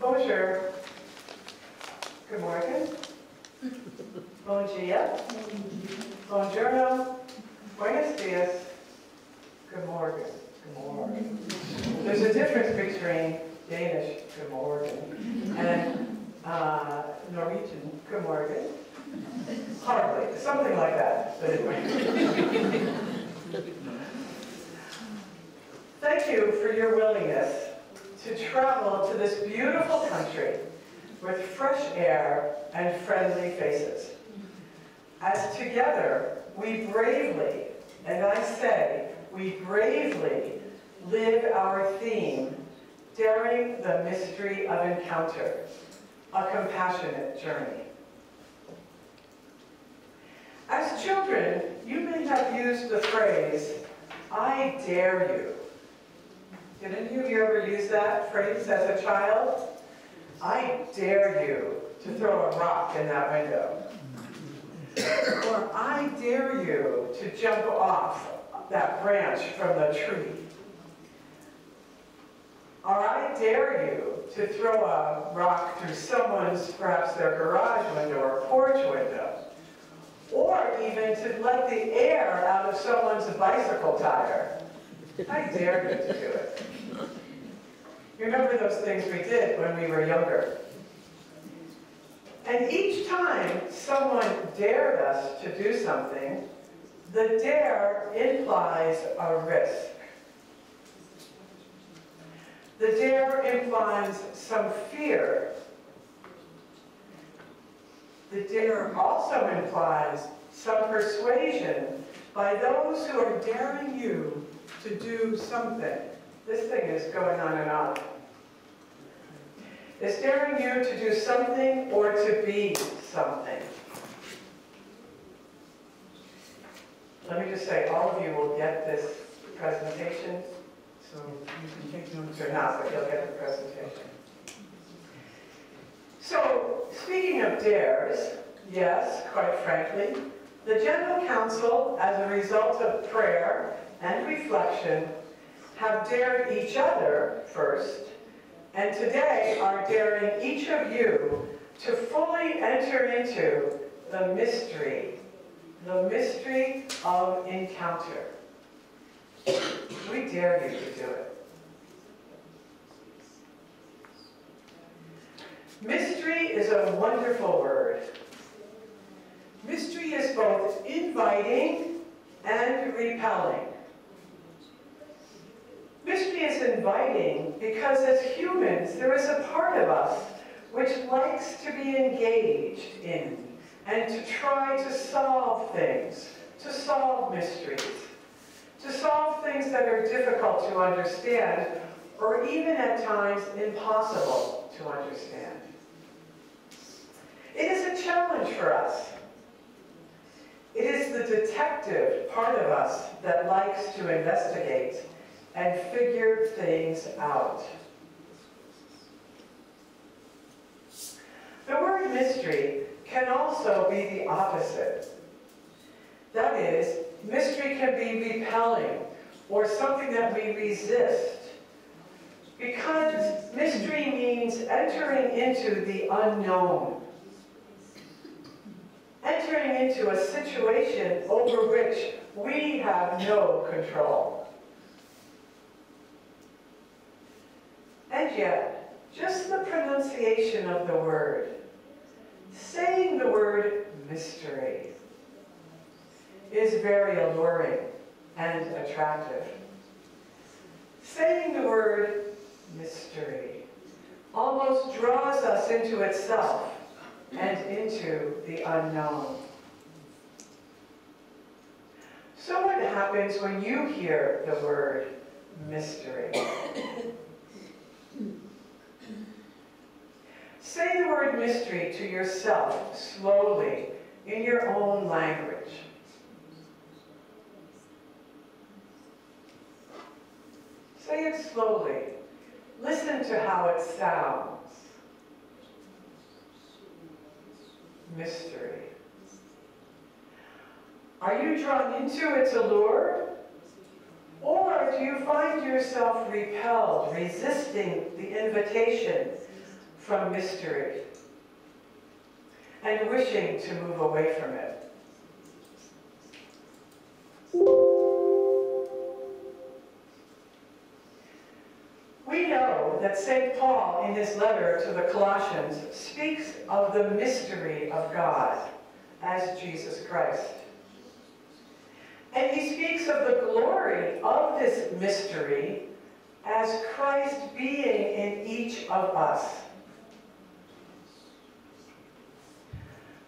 Bonjour. Good morning. Bom dia. Buongiorno. Buenos dias. Good morning. Good morning. There's a difference between Danish, good morning, and Norwegian, good morning. Hardly. Something like that. But anyway. Thank you for your willingness to travel to this beautiful country with fresh air and friendly faces. As together, we bravely, and I say, we bravely live our theme, daring the mystery of encounter, a compassionate journey. As children, you may have used the phrase, I dare you. Did any of you ever use that phrase as a child? I dare you to throw a rock in that window. Or I dare you to jump off that branch from the tree. Or I dare you to throw a rock through someone's, perhaps their garage window or porch window. Or even to let the air out of someone's bicycle tire. I dare you to do it. You remember those things we did when we were younger. And each time someone dared us to do something, the dare implies a risk. The dare implies some fear. The dare also implies some persuasion by those who are daring you to do something. This thing is going on and on. It's daring you to do something or to be something. Let me just say, all of you will get this presentation, so you can take notes or not, but you'll get the presentation. So, speaking of dares, yes, quite frankly, the General Council, as a result of prayer and reflection, have dared each other first, and today are daring each of you to fully enter into the mystery of encounter. We dare you to do it. Mystery is a wonderful word. Mystery is both inviting and repelling. Mystery is inviting because as humans, there is a part of us which likes to be engaged in and to try to solve things, to solve mysteries, to solve things that are difficult to understand or even at times impossible to understand. It is a challenge for us. It is the detective part of us that likes to investigate and figure things out. The word mystery can also be the opposite. That is, mystery can be repelling or something that we resist, because mystery means entering into the unknown, entering into a situation over which we have no control. And yet, just the pronunciation of the word, saying the word mystery, is very alluring and attractive. Saying the word mystery almost draws us into itself and into the unknown. So what happens when you hear the word mystery? Say the word mystery to yourself slowly in your own language. Say it slowly. Listen to how it sounds. Mystery. Are you drawn into its allure? Or do you find yourself repelled, resisting the invitation from mystery and wishing to move away from it. We know that St. Paul, in his letter to the Colossians, speaks of the mystery of God as Jesus Christ. And he speaks of the glory of this mystery as Christ being in each of us.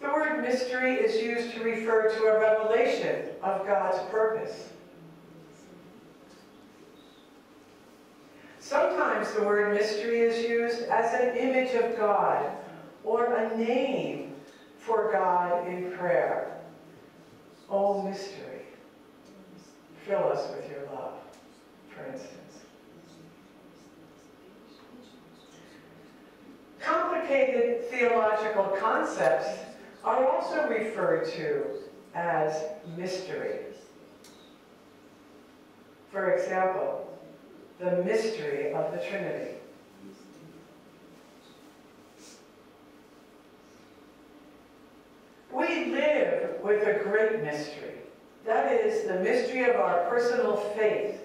The word mystery is used to refer to a revelation of God's purpose. Sometimes the word mystery is used as an image of God or a name for God in prayer. Oh, mystery, fill us with your love, for instance. Complicated theological concepts are also referred to as mystery. For example, the mystery of the Trinity. We live with a great mystery. That is the mystery of our personal faith,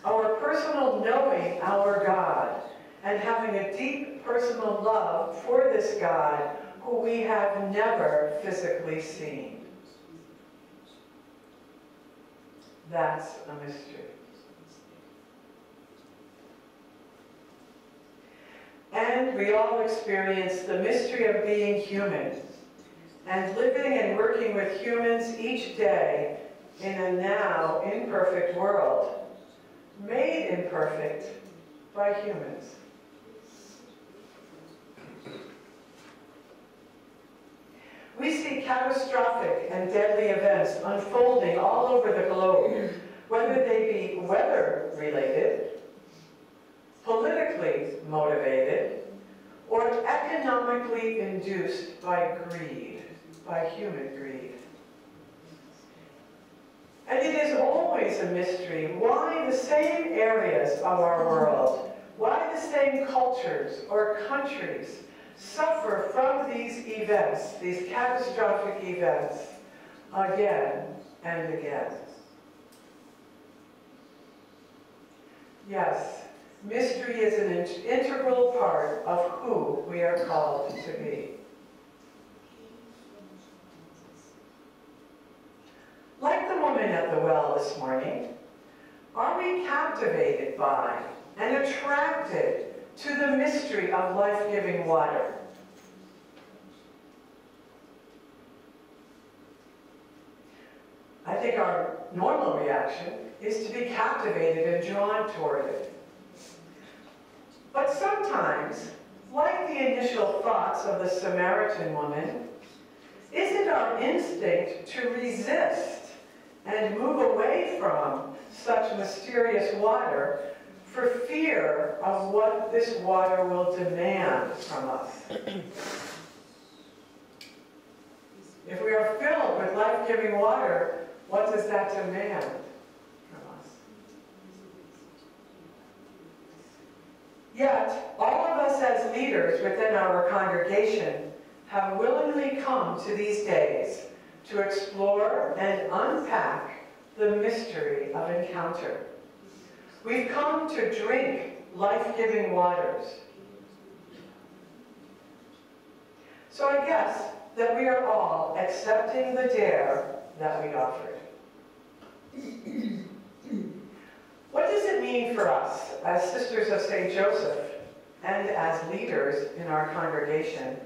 our personal knowing our God, and having a deep personal love for this God who we have never physically seen. That's a mystery. And we all experience the mystery of being human and living and working with humans each day in a now imperfect world, made imperfect by humans. We see catastrophic and deadly events unfolding all over the globe, whether they be weather-related, politically motivated, or economically induced by greed, by human greed. And it is always a mystery why the same areas of our world, why the same cultures or countries suffer from these events, these catastrophic events, again and again. Yes, mystery is an integral part of who we are called to be. Like the woman at the well this morning, are we captivated by and attracted to the mystery of life-giving water? I think our normal reaction is to be captivated and drawn toward it. But sometimes, like the initial thoughts of the Samaritan woman, is it our instinct to resist and move away from such mysterious water for fear of what this water will demand from us? If we are filled with life-giving water, what does that demand from us? Yet, all of us as leaders within our congregation have willingly come to these days to explore and unpack the mystery of encounter. We've come to drink life-giving waters. So I guess that we are all accepting the dare that we offered. What does it mean for us as Sisters of St. Joseph and as leaders in our congregation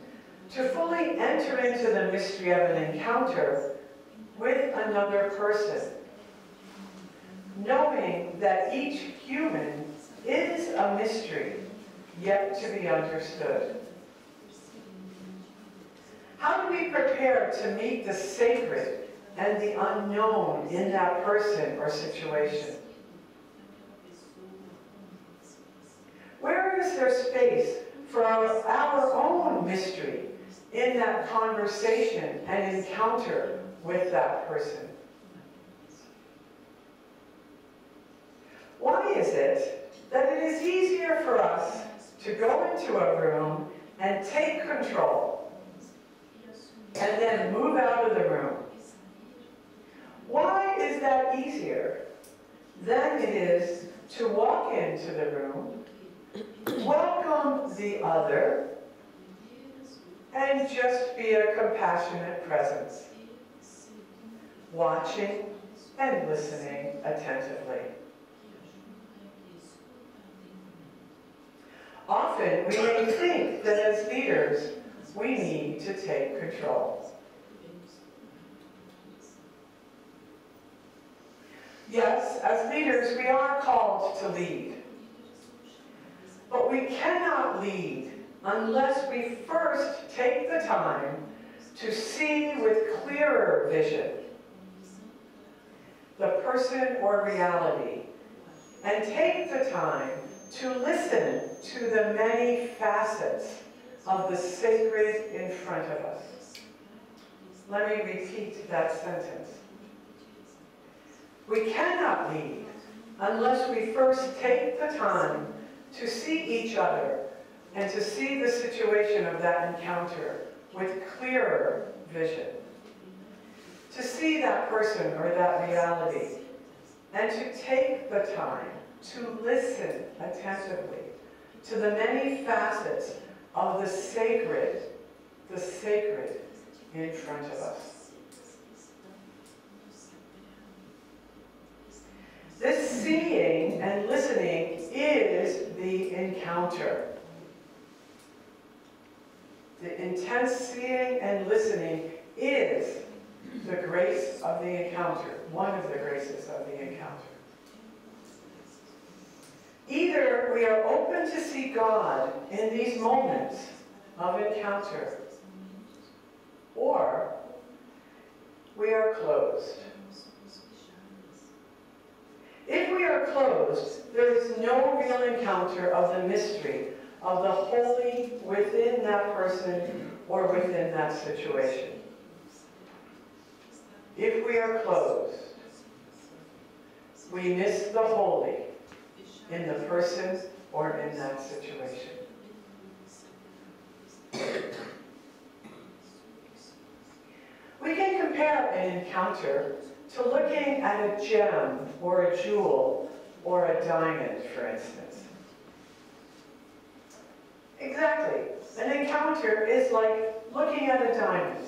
to fully enter into the mystery of an encounter with another person, knowing that each human is a mystery yet to be understood? How do we prepare to meet the sacred and the unknown in that person or situation? Where is there space for our own mystery in that conversation and encounter with that person? Why is it that it is easier for us to go into a room and take control, and then move out of the room. Why is that easier than it is to walk into the room, welcome the other, and just be a compassionate presence, watching and listening attentively? Often we may think that as leaders, we need to take control. Yes, as leaders, we are called to lead. But we cannot lead unless we first take the time to see with clearer vision the person or reality, and take the time to listen to the many facets of the sacred in front of us. Let me repeat that sentence. We cannot lead unless we first take the time to see each other and to see the situation of that encounter with clearer vision. To see that person or that reality, and to take the time to listen attentively to the many facets of the sacred in front of us. This seeing and listening is the encounter. The intense seeing and listening is the grace of the encounter, one of the graces of the encounter. Either we are open to see God in these moments of encounter, or we are closed. If we are closed, there is no real encounter of the mystery of the holy within that person or within that situation. If we are closed, we miss the holy in the person or in that situation. We can compare an encounter to looking at a gem or a jewel or a diamond, for instance. Exactly. An encounter is like looking at a diamond.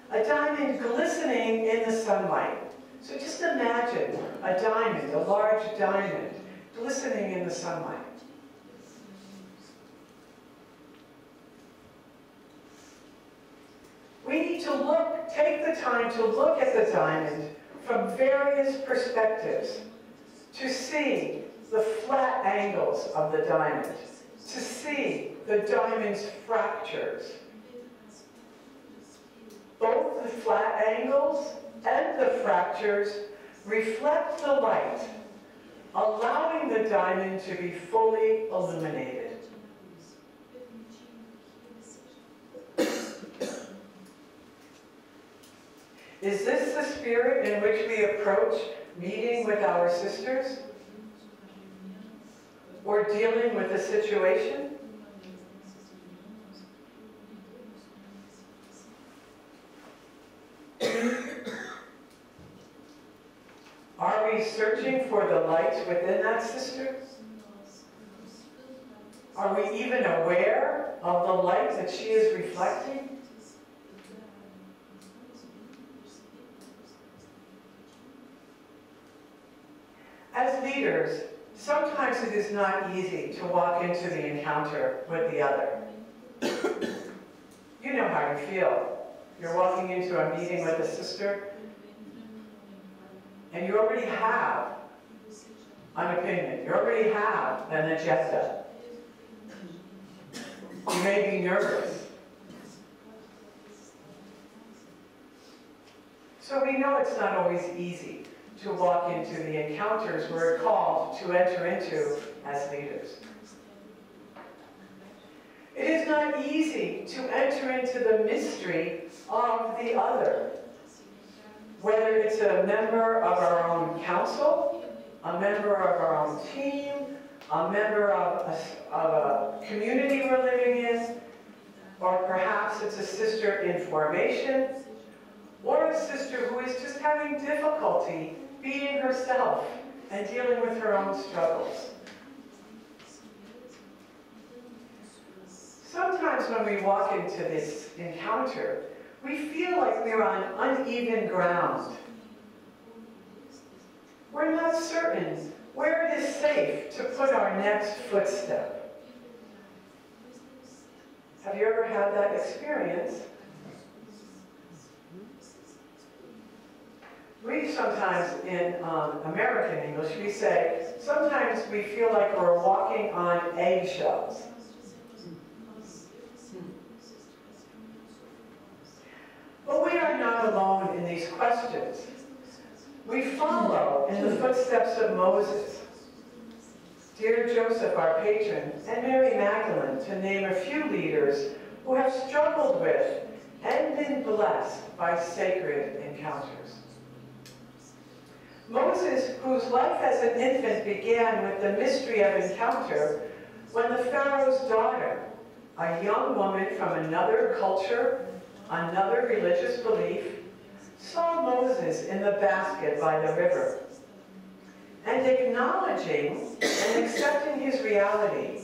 A diamond glistening in the sunlight. So just imagine a diamond, a large diamond, glistening in the sunlight. We need to take the time to look at the diamond from various perspectives, to see the flat angles of the diamond, to see the diamond's fractures. Both the flat angles and the fractures reflect the light, allowing the diamond to be fully illuminated. Is this the spirit in which we approach meeting with our sisters? Or dealing with a situation? Are we searching for the light within that sister? Are we even aware of the light that she is reflecting? As leaders, sometimes it is not easy to walk into the encounter with the other. You know how you feel. You're walking into a meeting with a sister, and you already have an opinion. You already have an agenda. You may be nervous. So we know it's not always easy to walk into the encounters we're called to enter into as leaders. It is not easy to enter into the mystery of the other, whether it's a member of our own council, a member of our own team, a member of of a community we're living in, or perhaps it's a sister in formation, or a sister who is just having difficulty being herself and dealing with her own struggles. Sometimes when we walk into this encounter, we feel like we're on uneven ground. We're not certain where it is safe to put our next footstep. Have you ever had that experience? We sometimes, in American English, we say, sometimes we feel like we're walking on eggshells. But we are not alone in these questions. We follow in the footsteps of Moses, dear Joseph, our patron, and Mary Magdalene, to name a few leaders who have struggled with and been blessed by sacred encounters. Moses, whose life as an infant began with the mystery of encounter when the Pharaoh's daughter, a young woman from another culture, another religious belief, saw Moses in the basket by the river, and acknowledging and accepting his reality,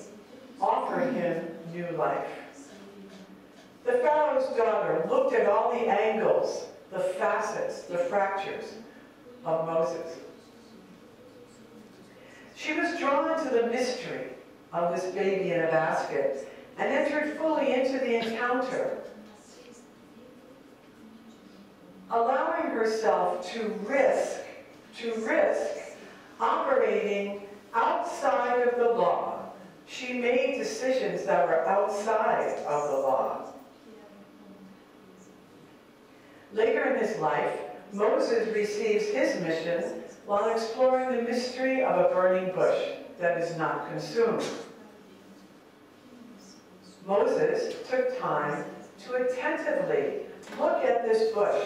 offered him new life. The Pharaoh's daughter looked at all the angles, the facets, the fractures of Moses. She was drawn to the mystery of this baby in a basket and entered fully into the encounter, allowing herself to risk operating outside of the law. She made decisions that were outside of the law. Later in his life, Moses receives his mission while exploring the mystery of a burning bush that is not consumed. Moses took time to attentively look at this bush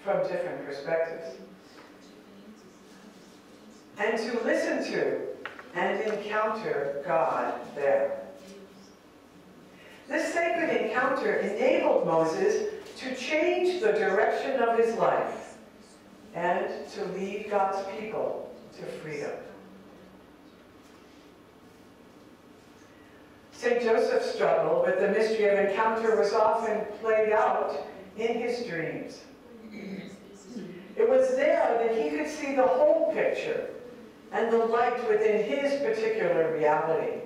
from different perspectives, and to listen to and encounter God there. This sacred encounter enabled Moses to change the direction of his life and to lead God's people to freedom. St. Joseph's struggle with the mystery of encounter was often played out in his dreams. It was there that he could see the whole picture and the light within his particular reality.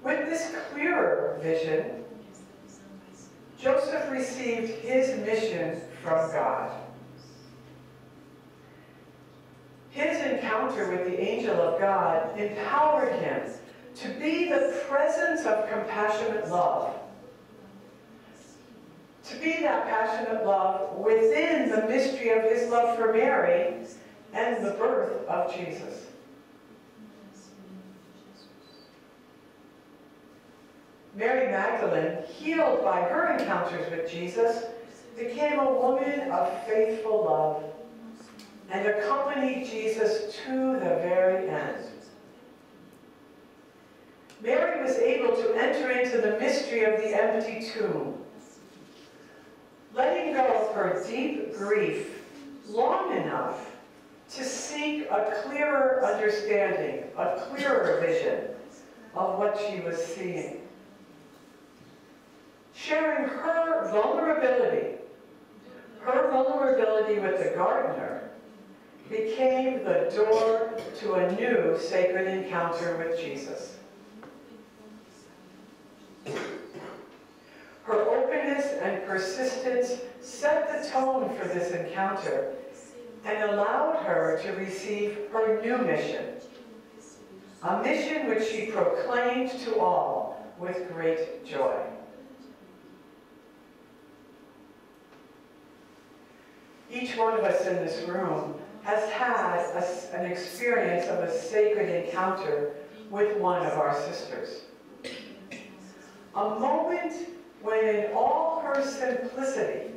With this clearer vision, Joseph received his mission from God. His encounter with the angel of God empowered him to be the presence of compassionate love, to be that passionate love within the mystery of his love for Mary and the birth of Jesus. Mary Magdalene, healed by her encounters with Jesus, became a woman of faithful love and accompanied Jesus to the very end. Mary was able to enter into the mystery of the empty tomb, letting go of her deep grief long enough to seek a clearer understanding, a clearer vision of what she was seeing. Sharing her vulnerability with the gardener, became the door to a new sacred encounter with Jesus. Her openness and persistence set the tone for this encounter and allowed her to receive her new mission, a mission which she proclaimed to all with great joy. Each one of us in this room has had an experience of a sacred encounter with one of our sisters. A moment when in all her simplicity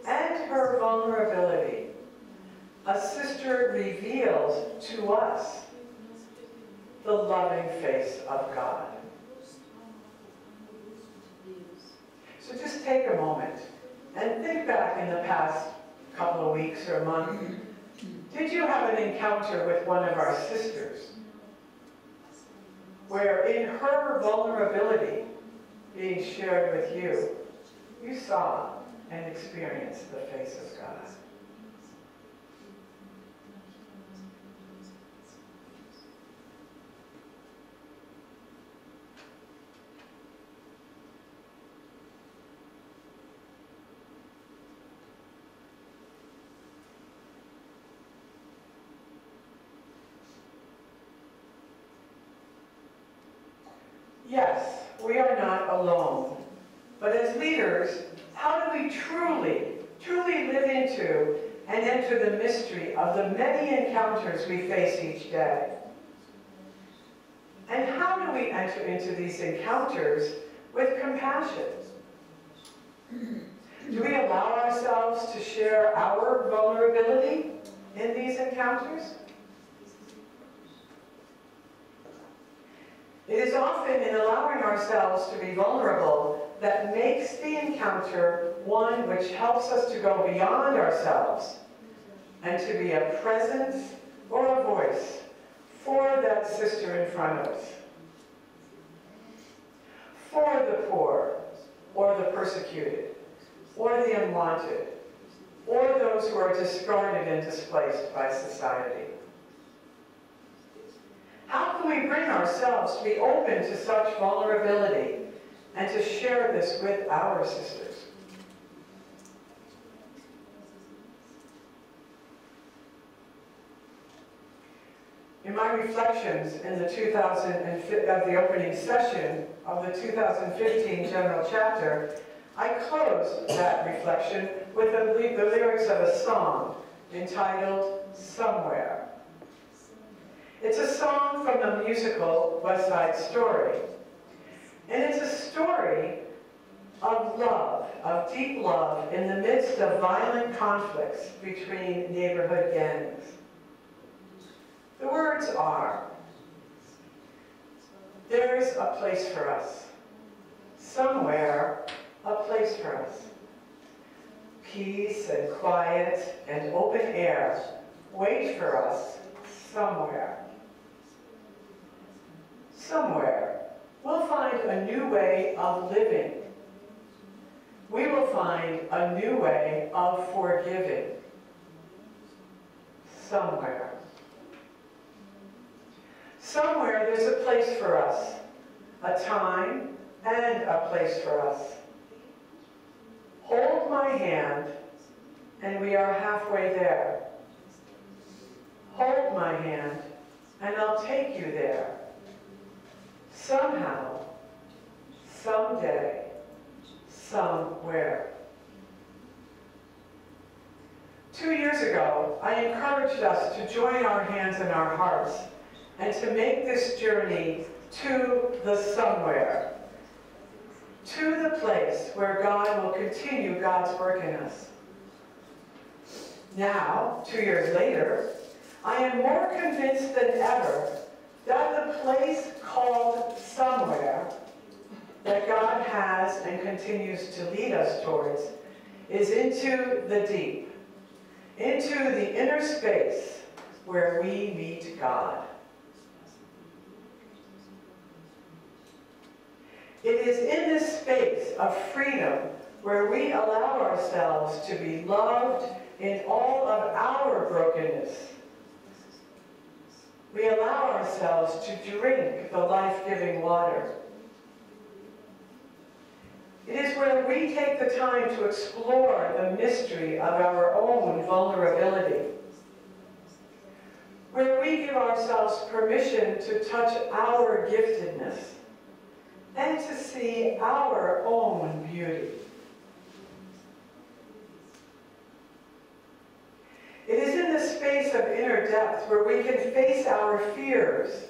and her vulnerability, a sister reveals to us the loving face of God. So just take a moment and think back in the past couple of weeks or month. Did you have an encounter with one of our sisters where in her vulnerability being shared with you, you saw and experienced the face of God? Yes, we are not alone. But as leaders, how do we truly live into and enter the mystery of the many encounters we face each day? And how do we enter into these encounters with compassion? Do we allow ourselves to share our vulnerability in these encounters? It is often in allowing ourselves to be vulnerable that makes the encounter one which helps us to go beyond ourselves and to be a presence or a voice for that sister in front of us, for the poor or the persecuted or the unwanted or those who are discarded and displaced by society. How can we bring ourselves to be open to such vulnerability and to share this with our sisters? In my reflections in the opening session of the 2015 General Chapter, I closed that reflection with the lyrics of a song entitled Somewhere. It's a song from the musical West Side Story. And it's a story of love, of deep love, in the midst of violent conflicts between neighborhood gangs. The words are, there's a place for us. Somewhere, a place for us. Peace and quiet and open air wait for us somewhere. Somewhere, we'll find a new way of living. We will find a new way of forgiving. Somewhere. Somewhere there's a place for us, a time and a place for us. Hold my hand, and we are halfway there. Hold my hand, and I'll take you there. Somehow, someday, somewhere. 2 years ago, I encouraged us to join our hands and our hearts and to make this journey to the somewhere, to the place where God will continue God's work in us. Now, 2 years later, I am more convinced than ever that the place called somewhere that God has and continues to lead us towards is into the deep, into the inner space where we meet God. It is in this space of freedom where we allow ourselves to be loved in all of our brokenness. We allow ourselves to drink the life-giving water. It is where we take the time to explore the mystery of our own vulnerability, where we give ourselves permission to touch our giftedness and to see our own beauty. It is in the space of inner depth where we can face our fears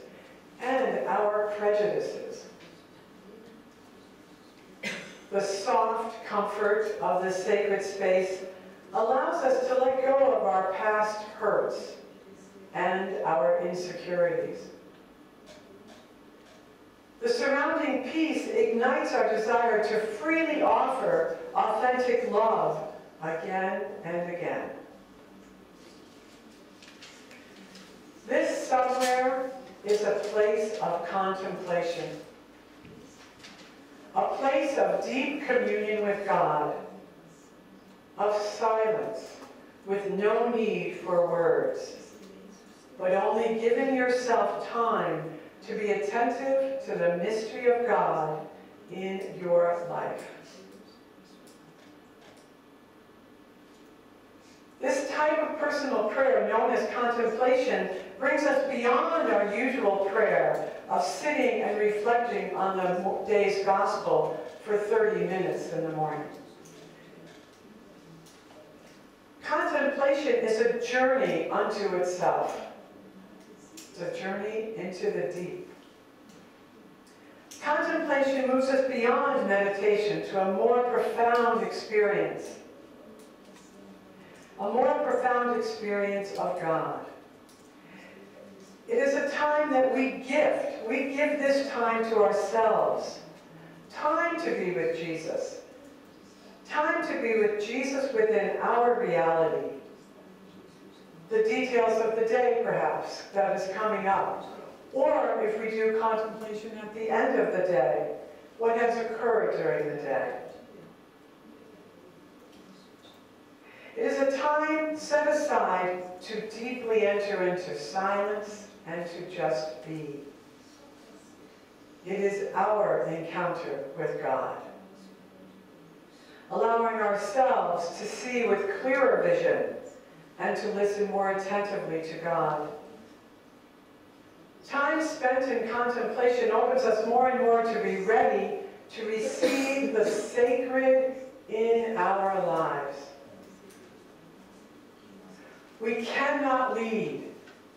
and our prejudices. The soft comfort of the sacred space allows us to let go of our past hurts and our insecurities. finding peace ignites our desire to freely offer authentic love again and again. This somewhere is a place of contemplation, a place of deep communion with God, of silence with no need for words, but only giving yourself time to be attentive to the mystery of God in your life. This type of personal prayer, known as contemplation, brings us beyond our usual prayer of sitting and reflecting on the day's gospel for 30 minutes in the morning. Contemplation is a journey unto itself. It's a journey into the deep. Contemplation moves us beyond meditation to a more profound experience. A more profound experience of God. It is a time that we gift. We give this time to ourselves. Time to be with Jesus. Time to be with Jesus within our reality. The details of the day, perhaps, that is coming up. Or if we do contemplation at the end of the day, what has occurred during the day. It is a time set aside to deeply enter into silence and to just be. It is our encounter with God. Allowing ourselves to see with clearer vision and to listen more attentively to God. Time spent in contemplation opens us more and more to be ready to receive the sacred in our lives. We cannot lead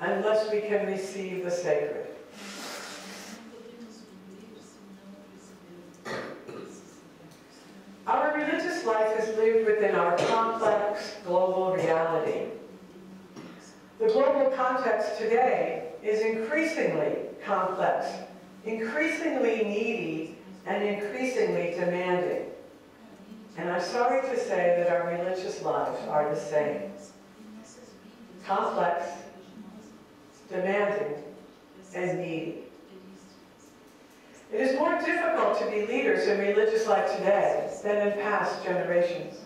unless we can receive the sacred. Our religious life is lived within our complex global reality. The global context today is increasingly complex, increasingly needy, and increasingly demanding. And I'm sorry to say that our religious lives are the same. Complex, demanding, and needy. It is more difficult to be leaders in religious life today than in past generations.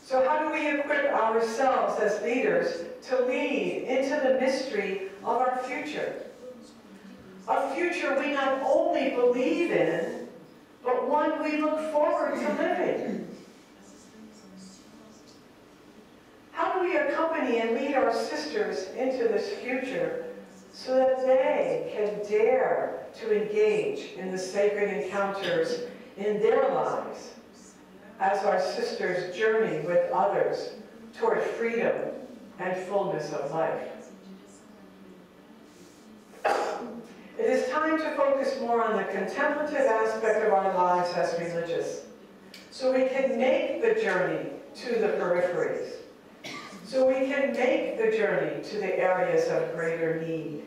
So how do we equip ourselves as leaders to lead into the mystery of our future? A future we not only believe in, but one we look forward to living. How do we accompany and lead our sisters into this future so that they can dare to engage in the sacred encounters in their lives as our sisters journey with others toward freedom and fullness of life? It is time to focus more on the contemplative aspect of our lives as religious, so we can make the journey to the peripheries, so we can make the journey to the areas of greater need,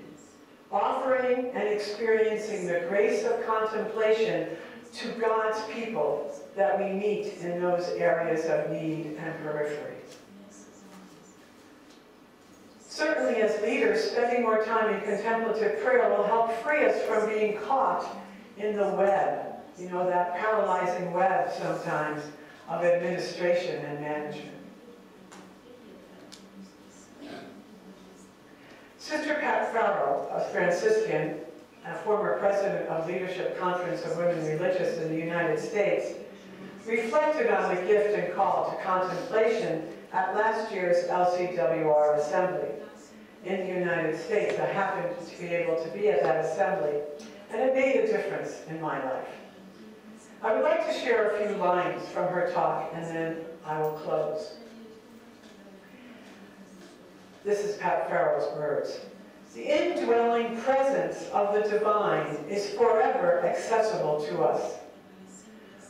offering and experiencing the grace of contemplation to God's people that we meet in those areas of need and periphery. Certainly as leaders, spending more time in contemplative prayer will help free us from being caught in the web, you know, that paralyzing web sometimes of administration and management. Sister Pat Farrell, a Franciscan, a former president of Leadership Conference of Women Religious in the United States, reflected on the gift and call to contemplation at last year's LCWR Assembly in the United States. I happened to be able to be at that assembly, and it made a difference in my life. I would like to share a few lines from her talk, and then I will close. This is Pat Farrell's words. The indwelling presence of the divine is forever accessible to us.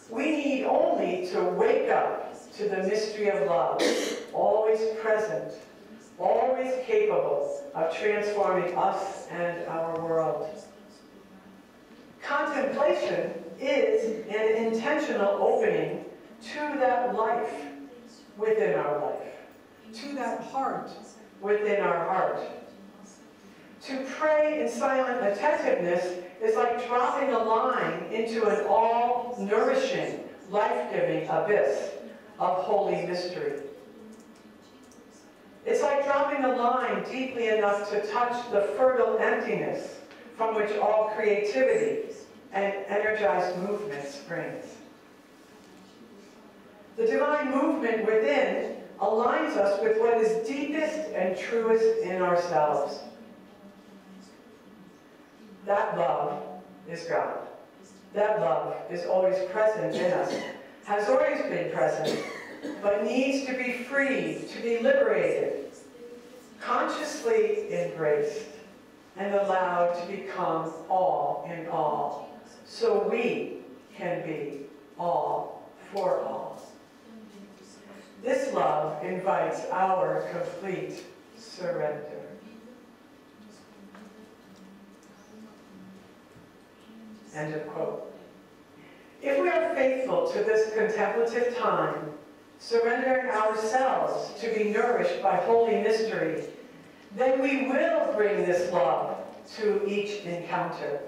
We need only to wake up to the mystery of love, always present, always capable of transforming us and our world. contemplation is an intentional opening to that life within our life, to that heart within our heart. To pray in silent attentiveness is like dropping a line into an all-nourishing, life-giving abyss of holy mystery. It's like dropping a line deeply enough to touch the fertile emptiness from which all creativity and energized movement springs. The divine movement within aligns us with what is deepest and truest in ourselves. That love is God. That love is always present in us, has always been present, but needs to be freed, to be liberated, consciously embraced, and allowed to become all in all, so we can be all for all. This love invites our complete surrender. End of quote. If we are faithful to this contemplative time, surrendering ourselves to be nourished by holy mystery, then we will bring this love to each encounter.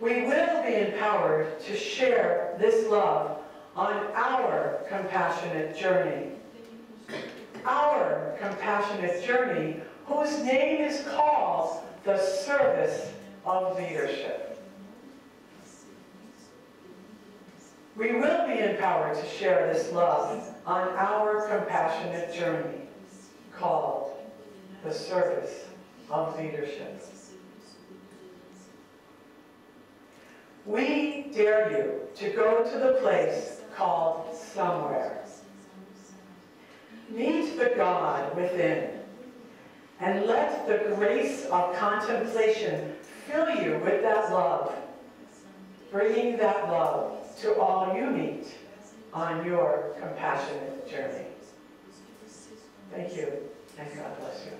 We will be empowered to share this love on our compassionate journey. Our compassionate journey, whose name is called the service of leadership. We will be empowered to share this love on our compassionate journey, called the service of leadership. We dare you to go to the place called somewhere. Meet the God within, and let the grace of contemplation fill you with that love, bringing that love to all you meet on your compassionate journey. Thank you, and God bless you.